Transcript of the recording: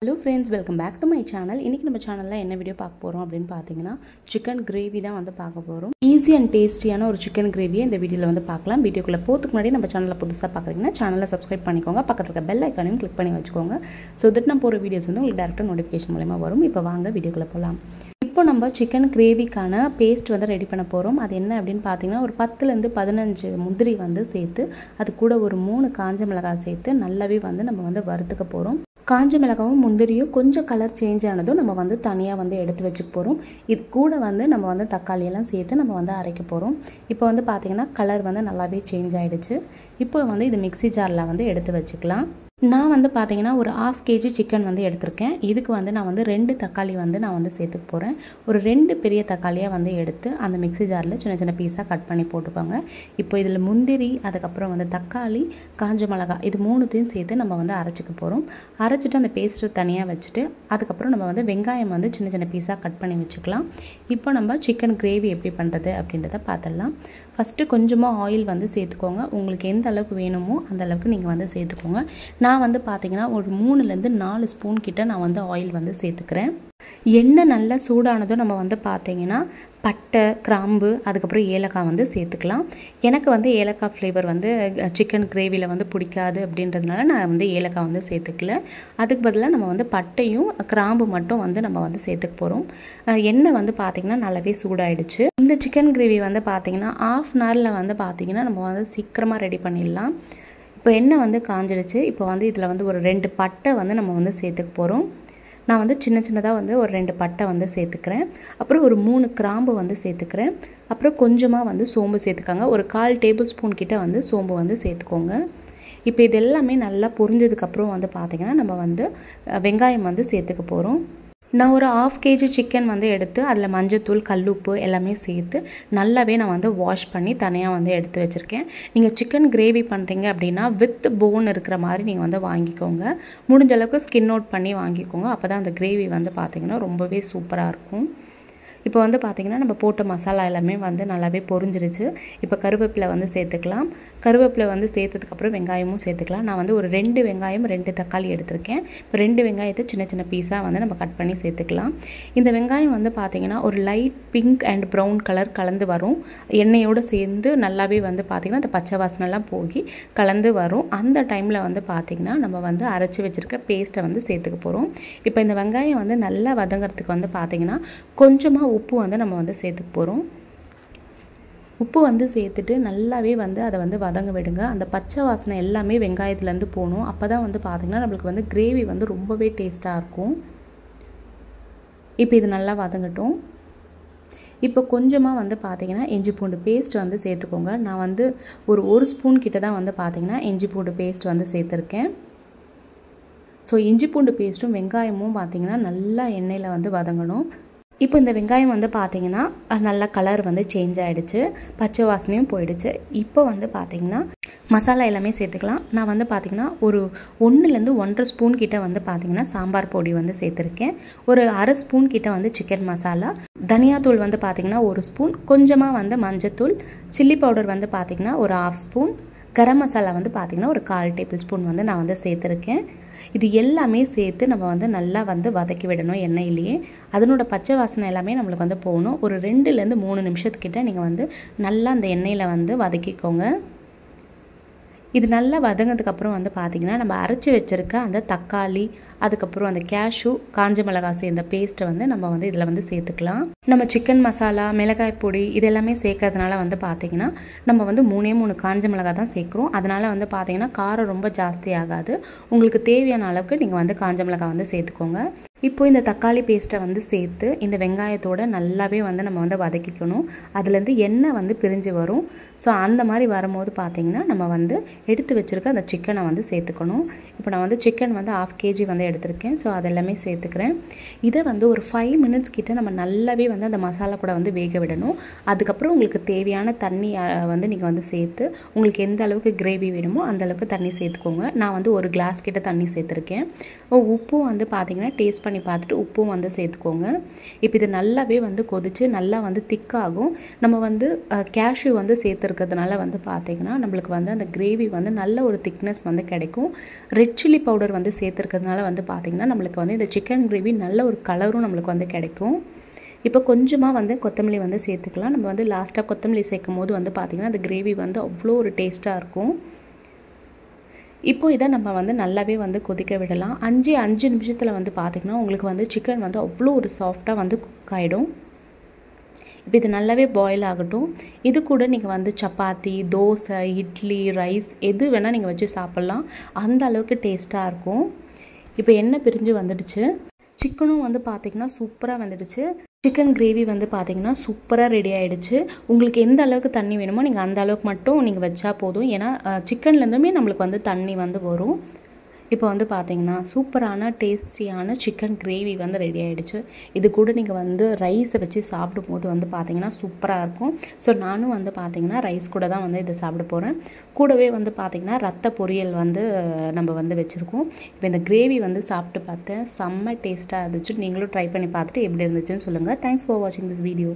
Hello friends, welcome back to my channel. இன்னைக்கு நம்ம சேனல்ல என்ன வீடியோ பார்க்க போறோம் அப்படினு பாத்தீங்கன்னா chicken gravy தான் வந்து பார்க்க போறோம். Easy and tastyயான ஒரு chicken gravy இந்த வீடியோல வந்து பார்க்கலாம். வீடியோக்குள்ள போறதுக்கு முன்னாடி நம்ம சேனலை புதுசா பார்க்கறீங்கன்னா சேனலை subscribe பண்ணிக்கோங்க. பக்கத்துல இருக்க bell icon-ஐயும் click பண்ணி வச்சுக்கோங்க. So that நான் போற வீடியோஸ் வந்து உங்களுக்கு டைரக்ட்டா notification மூலமா வரும். இப்போ வாங்க வீடியோக்குள்ள போலாம். இப்போ நம்ம chicken gravy-க்கான paste வந்து ரெடி பண்ண போறோம். அது என்ன அப்படினு பாத்தீங்கன்னா ஒரு 10 ல இருந்து 15 முந்திரி வந்து சேர்த்து அது கூட ஒரு 3 காஞ்ச மிளகாய் சேர்த்து நல்லாவே வந்து நம்ம வந்து வறுத்துக்க போறோம். காஞ்ச மிளகாயும் முந்திரியும் கொஞ்சம் கலர் சேஞ்ச் ஆனதும் நம்ம வந்து தனியாக வந்து எடுத்து வச்சுக்க போகிறோம். இது கூட வந்து நம்ம வந்து தக்காளி எல்லாம் சேர்த்து நம்ம வந்து அரைக்க போகிறோம். இப்போ வந்து பார்த்திங்கன்னா கலர் வந்து நல்லாவே சேஞ்ச் ஆகிடுச்சு. இப்போ வந்து இது மிக்ஸி ஜாரில் வந்து எடுத்து வச்சுக்கலாம். நான் வந்து பார்த்திங்கன்னா ஒரு 1/2 kg சிக்கன் வந்து எடுத்திருக்கேன். இதுக்கு வந்து நான் வந்து 2 தக்காளி வந்து நான் வந்து சேர்த்துக்க போகிறேன். ஒரு 2 பெரிய தக்காளியாக வந்து எடுத்து அந்த மிக்ஸி ஜாரில் சின்ன சின்ன பீஸாக கட் பண்ணி போட்டுக்கோங்க. இப்போ இதில் முந்திரி, அதுக்கப்புறம் வந்து தக்காளி, காஞ்ச மிளகாய் இது 3த்தையும் சேர்த்து நம்ம வந்து அரைச்சிக்க போகிறோம். அரைச்சிட்டு அந்த பேஸ்ட்டு தனியாக வச்சுட்டு அதுக்கப்புறம் நம்ம வந்து வெங்காயம் வந்து சின்ன சின்ன பீஸாக கட் பண்ணி வச்சுக்கலாம். இப்போ நம்ம சிக்கன் கிரேவி எப்படி பண்ணுறது அப்படின்றத பார்த்துடலாம். ஃபஸ்ட்டு கொஞ்சமாக ஆயில் வந்து சேர்த்துக்கோங்க. உங்களுக்கு எந்த அளவுக்கு வேணுமோ அந்த அளவுக்கு நீங்கள் வந்து சேர்த்துக்கோங்க. நான் வந்து பார்த்திங்கன்னா ஒரு 3லேருந்து 4 ஸ்பூன் கிட்ட நான் வந்து ஆயில் வந்து சேர்த்துக்கிறேன். எண்ணெய் நல்லா சூடானதும் நம்ம வந்து பார்த்திங்கன்னா பட்டை, கிராம்பு, அதுக்கப்புறம் ஏலக்காய் வந்து சேர்த்துக்கலாம். எனக்கு வந்து ஏலக்காய் ஃப்ளேவர் வந்து சிக்கன் கிரேவியில் வந்து பிடிக்காது அப்படின்றதுனால நான் வந்து ஏலக்காய் வந்து சேர்த்துக்கல. அதுக்கு பதிலாக நம்ம வந்து பட்டையும் கிராம்பு மட்டும் வந்து நம்ம வந்து சேர்த்துக்க போகிறோம். எண்ணெய் வந்து பார்த்திங்கன்னா நல்லாவே சூடாயிடுச்சு. இந்த சிக்கன் கிரேவி வந்து பார்த்திங்கன்னா 1/2 hourல வந்து பார்த்திங்கன்னா நம்ம வந்து சீக்கிரமாக ரெடி பண்ணிடலாம். இப்போ எண்ணெய் வந்து காஞ்சிடுச்சு. இப்போ வந்து இதில் வந்து ஒரு 2 பட்டை வந்து நம்ம வந்து சேர்த்துக்க போகிறோம். நான் வந்து சின்ன சின்னதாக வந்து ஒரு 2 பட்டை வந்து சேர்த்துக்கிறேன். அப்புறம் ஒரு 3 கிராம்பு வந்து சேர்த்துக்கிறேன். அப்புறம் கொஞ்சமாக வந்து சோம்பு சேர்த்துக்கோங்க. ஒரு 1/4 டேபிள் ஸ்பூன் கிட்ட வந்து சோம்பு வந்து சேர்த்துக்கோங்க. இப்போ இது எல்லாமே நல்லா பொரிஞ்சதுக்கப்புறம் வந்து பார்த்திங்கன்னா நம்ம வந்து வெங்காயம் வந்து சேர்த்துக்க போகிறோம். நான் ஒரு 1/2 kg சிக்கன் வந்து எடுத்து அதில் மஞ்சத்தூள், கல்லுப்பு எல்லாமே சேர்த்து நல்லாவே நான் வந்து வாஷ் பண்ணி தனியாக வந்து எடுத்து வச்சுருக்கேன். நீங்கள் சிக்கன் கிரேவி பண்ணுறீங்க அப்படின்னா வித் போன் இருக்கிற மாதிரி நீங்கள் வந்து வாங்கிக்கோங்க. முடிஞ்ச அளவுக்கு ஸ்கின் அவுட் பண்ணி வாங்கிக்கோங்க. அப்போ தான் அந்த கிரேவி வந்து பார்த்திங்கன்னா ரொம்பவே சூப்பராக இருக்கும். இப்போ வந்து பார்த்திங்கன்னா நம்ம போட்ட மசாலா எல்லாமே வந்து நல்லாவே பொரிஞ்சிருச்சு. இப்போ கருவேப்பிலை வந்து சேர்த்துக்கலாம். கருவேப்பிலை வந்து சேர்த்ததுக்கப்புறம் வெங்காயமும் சேர்த்துக்கலாம். நான் வந்து ஒரு 2 வெங்காயம் 2 தக்காளி எடுத்திருக்கேன். இப்போ 2 வெங்காயத்தை சின்ன சின்ன பீஸாக வந்து நம்ம கட் பண்ணி சேர்த்துக்கலாம். இந்த வெங்காயம் வந்து பார்த்திங்கன்னா ஒரு light pink and brown colour கலந்து வரும். எண்ணெயோடு சேர்ந்து நல்லாவே வந்து பார்த்திங்கன்னா அந்த பச்சை வாசனைலாம் போகி கலந்து வரும். அந்த டைமில் வந்து பார்த்திங்கன்னா நம்ம வந்து அரைச்சி வச்சுருக்க பேஸ்ட்டை வந்து சேர்த்துக்க போகிறோம். இப்போ இந்த வெங்காயம் வந்து நல்லா வதங்கிறதுக்கு வந்து பார்த்திங்கன்னா கொஞ்சமாக உப்பு வந்து நம்ம வந்து சேர்த்துக்க போகிறோம். உப்பு வந்து சேர்த்துட்டு நல்லாவே வந்து அதை வந்து வதங்க விடுங்க. அந்த பச்சை வாசனை எல்லாமே வெங்காயத்துலேருந்து போகணும். அப்போ தான் வந்து பார்த்திங்கன்னா நம்மளுக்கு வந்து கிரேவி வந்து ரொம்பவே டேஸ்ட்டாக இருக்கும். இப்போ இது நல்லா வதங்கட்டும். இப்போ கொஞ்சமாக வந்து பார்த்திங்கன்னா இஞ்சி பூண்டு பேஸ்ட் வந்து சேர்த்துக்கோங்க. நான் வந்து ஒரு ஸ்பூன் கிட்ட தான் வந்து பார்த்திங்கன்னா இஞ்சி பூண்டு பேஸ்ட் வந்து சேர்த்துருக்கேன். ஸோ இஞ்சி பூண்டு பேஸ்ட்டும் வெங்காயமும் பார்த்திங்கன்னா நல்லா எண்ணெயில் வந்து வதங்கணும். இப்போ இந்த வெங்காயம் வந்து பார்த்திங்கன்னா நல்லா கலர் வந்து சேஞ்ச் ஆகிடுச்சு. பச்சை வாசனையும் போயிடுச்சு. இப்போ வந்து பார்த்திங்கன்னா மசாலா எல்லாமே சேர்த்துக்கலாம். நான் வந்து பார்த்திங்கன்னா ஒரு 1லேருந்து 1.5 ஸ்பூன் கிட்ட வந்து பார்த்திங்கன்னா சாம்பார் பொடி வந்து சேர்த்துருக்கேன். ஒரு 1/2 ஸ்பூன் கிட்ட வந்து சிக்கன் மசாலா, தனியாத்தூள் வந்து பார்த்திங்கன்னா 1 ஸ்பூன், கொஞ்சமாக வந்து மஞ்சத்தூள், சில்லி பவுடர் வந்து பார்த்திங்கன்னா ஒரு 1/2 ஸ்பூன், கரம் மசாலா வந்து பார்த்திங்கன்னா ஒரு 1/4 டேபிள் ஸ்பூன் வந்து நான் வந்து சேர்த்துருக்கேன். இது எல்லாமே சேர்த்து நம்ம வந்து நல்லா வந்து வதக்கி விடணும் எண்ணெயிலேயே. அதனோட பச்சை வாசனை எல்லாமே நம்மளுக்கு வந்து போகணும். ஒரு 2லேருந்து 3 நிமிஷத்துக்கிட்ட நீங்கள் வந்து நல்லா அந்த எண்ணெயில் வந்து வதக்கிக்கோங்க. இது நல்லா வதங்கிறதுக்கப்புறம் வந்து பார்த்திங்கன்னா நம்ம அரைச்சி வச்சுருக்க அந்த தக்காளி, அதுக்கப்புறம் அந்த கேஷ்யூ, காஞ்ச மிளகாய் சேர்ந்த பேஸ்ட்டை வந்து நம்ம வந்து இதில் வந்து சேர்த்துக்கலாம். நம்ம சிக்கன் மசாலா, மிளகாய் பொடி இது எல்லாமே சேர்க்கறதுனால வந்து பார்த்திங்கன்னா நம்ம வந்து 3 காஞ்ச மிளகாய் தான் சேர்க்குறோம். அதனால் வந்து பார்த்திங்கன்னா காரம் ரொம்ப ஜாஸ்தி ஆகாது. உங்களுக்கு தேவையான அளவுக்கு நீங்கள் வந்து காஞ்ச மிளகாய் வந்து சேர்த்துக்கோங்க. இப்போ இந்த தக்காளி பேஸ்ட்டை வந்து சேர்த்து இந்த வெங்காயத்தோடு நல்லாவே வந்து நம்ம வந்து வதக்கிக்கணும். அதுலேருந்து எண்ணெய் வந்து பிரிஞ்சு வரும். ஸோ அந்த மாதிரி வரும்போது பார்த்திங்கன்னா நம்ம வந்து எடுத்து வச்சுருக்க அந்த சிக்கனை வந்து சேர்த்துக்கணும். இப்போ நான் வந்து சிக்கன் வந்து 1/2 kg வந்து எடுத்திருக்கேன். ஸோ அதெல்லாமே சேர்த்துக்கிறேன். இதை வந்து ஒரு 5 minutes கிட்ட நம்ம நல்லாவே வந்து அந்த மசாலா கூட வந்து வேக விடணும். அதுக்கப்புறம் உங்களுக்கு தேவையான தண்ணி வந்து நீங்கள் வந்து சேர்த்து உங்களுக்கு எந்த அளவுக்கு கிரேவி வேணுமோ அந்த அளவுக்கு தண்ணி சேர்த்துக்கோங்க. நான் வந்து 1 கிளாஸ் கிட்ட தண்ணி சேர்த்துருக்கேன். உப்பும் வந்து பார்த்திங்கன்னா டேஸ்ட் பண்ணி பார்த்துட்டு உப்பும் வந்து சேர்த்துக்கோங்க. இப்போ இது நல்லாவே வந்து கொதித்து நல்லா வந்து திக்காகும். நம்ம வந்து கேஷ்யூ வந்து சேர்த்துருக்கிறதுனால வந்து பார்த்திங்கன்னா நம்மளுக்கு வந்து அந்த கிரேவி வந்து நல்ல ஒரு திக்னஸ் வந்து கிடைக்கும். ரெட் சில்லி பவுடர் வந்து சேர்த்துருக்கிறதுனால வந்து வந்து பார்த்திங்கன்னா நம்மளுக்கு வந்து இந்த சிக்கன் கிரேவி நல்ல ஒரு கலரும் நம்மளுக்கு வந்து கிடைக்கும். இப்போ கொஞ்சமாக வந்து கொத்தமல்லி வந்து சேர்த்துக்கலாம். நம்ம வந்து லாஸ்ட்டாக கொத்தமல்லி சேர்க்கும் போது வந்து பார்த்திங்கன்னா அந்த கிரேவி வந்து அவ்வளோ ஒரு டேஸ்ட்டாக இருக்கும். இப்போ இதை நம்ம வந்து நல்லாவே வந்து கொதிக்க விடலாம். 5 நிமிஷத்தில் வந்து பார்த்திங்கன்னா உங்களுக்கு வந்து சிக்கன் வந்து அவ்வளோ ஒரு சாஃப்டாக வந்து குக் ஆகிடும். இப்போ இது நல்லாவே பாயில் ஆகட்டும். இது கூட நீங்கள் வந்து சப்பாத்தி, தோசை, இட்லி, ரைஸ் எது வேணால் நீங்கள் வச்சு சாப்பிட்லாம். அந்த அளவுக்கு டேஸ்ட்டாக இருக்கும். இப்போ எண்ணெய் பிரிஞ்சு வந்துடுச்சு. சிக்கனும் வந்து பார்த்திங்கன்னா சூப்பராக வந்துடுச்சு. சிக்கன் கிரேவி வந்து பார்த்திங்கன்னா சூப்பராக ரெடி ஆகிடுச்சு. உங்களுக்கு எந்த அளவுக்கு தண்ணி வேணுமோ நீங்கள் அந்த அளவுக்கு மட்டும் நீங்கள் வச்சா போதும். ஏன்னா சிக்கன்லேருந்துமே நம்மளுக்கு வந்து தண்ணி வந்து வரும். இப்போ வந்து பார்த்திங்கன்னா சூப்பரான டேஸ்டியான சிக்கன் கிரேவி வந்து ரெடி ஆகிடுச்சு. இது கூட நீங்கள் வந்து ரைஸை வச்சு சாப்பிடும்போது வந்து பார்த்திங்கன்னா சூப்பராக இருக்கும். ஸோ நானும் வந்து பார்த்திங்கன்னா ரைஸ் கூட தான் வந்து இதை சாப்பிட போகிறேன். கூடவே வந்து பார்த்திங்கன்னா ரத்த பொரியல் வந்து நம்ம வந்து வச்சுருக்கோம். இப்போ இந்த கிரேவி வந்து சாப்பிட்டு பார்த்தேன். செம்ம டேஸ்ட்டாக இருந்துச்சு. நீங்களும் ட்ரை பண்ணி பார்த்துட்டு எப்படி இருந்துச்சுன்னு சொல்லுங்கள். தேங்க்ஸ் ஃபார் வாட்சிங் திஸ் வீடியோ.